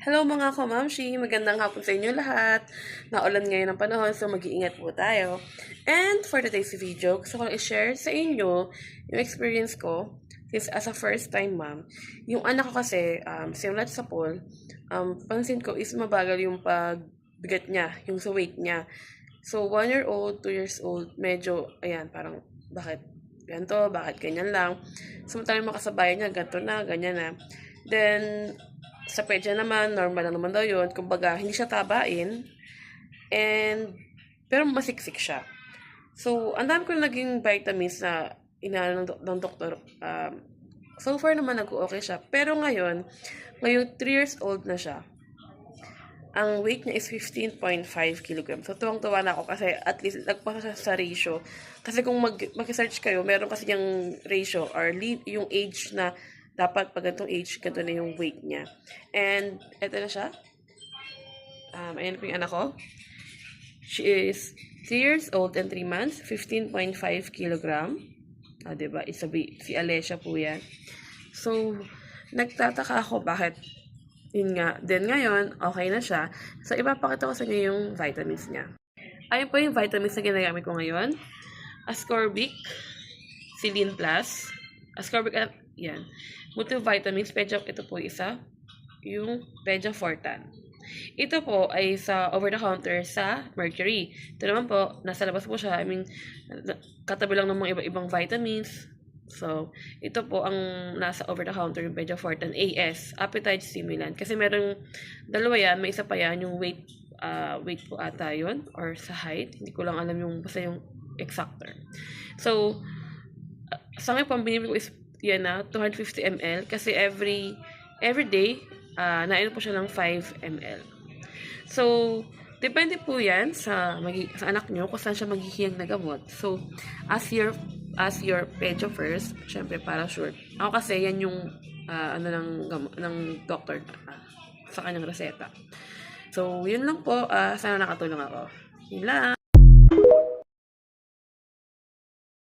Hello mga kamamshi! Magandang hapon sa inyo lahat. Naulan ngayon ang panahon, so mag-iingat po tayo. And for today's video, gusto ko lang i-share sa inyo yung experience ko since as a first time mom. Yung anak ko kasi, simulat sa pool, pansin ko is mabagal yung pagbigat niya, yung sa weight niya. So 1 year old, 2 years old, medyo, ayan, parang bakit ganito, bakit ganyan lang. Samantalang makasabayan niya, ganito na, ganyan na. Then, sa pedya naman, normal lang naman daw yun. Kumbaga, hindi siya tabain. And, pero masiksik siya. So, ang dami ko naging vitamins na inaano ng doktor. So far naman nag-okay siya. Pero ngayon 3 years old na siya. Ang weight niya is 15.5 kilograms. So, tuwang-tuwa na ako kasi at least nagpasa siya sa ratio. Kasi kung mag-search kayo, meron kasi yung ratio or yung age na dapat pag ganitong age, ganito na yung weight niya. And, eto na siya. Ayan po yung anak ko. She is 3 years old and 3 months, 15.5 kilogram. Diba? Si Alessia po yan. So, nagtataka ako bakit yun nga. Then ngayon, okay na siya. So, ipapakita ko sa inyo yung vitamins niya. Ayun po yung vitamins na ginagamit ko ngayon. Ascorbic, Selene Plus. Ascorbic, yan. Multivitamins, ito po isa. Yung Peja-Fortan. Ito po ay sa over-the-counter sa Mercury. Ito naman po, nasa labas po siya. I mean, katabi lang ng mga iba-ibang vitamins. So, ito po ang nasa over-the-counter yung Peja-Fortan AS, Appetite Stimulant. Kasi merong dalawa yan, may isa pa yan, yung weight po ata yun, or sa height. Hindi ko lang alam yung, basta yung exactor. So, sa ngayon po, ang binibig ko is yan na, 250 ml. Kasi every day, nainom po siya ng 5 ml. So, depende po yan sa anak nyo kung saan siya maghihiyang na gamot. So, as your pejo first, syempre para sure. Ako kasi yan yung ng doctor sa kanyang reseta. So, yun lang po. Sana nakatulong ako. Yun lang.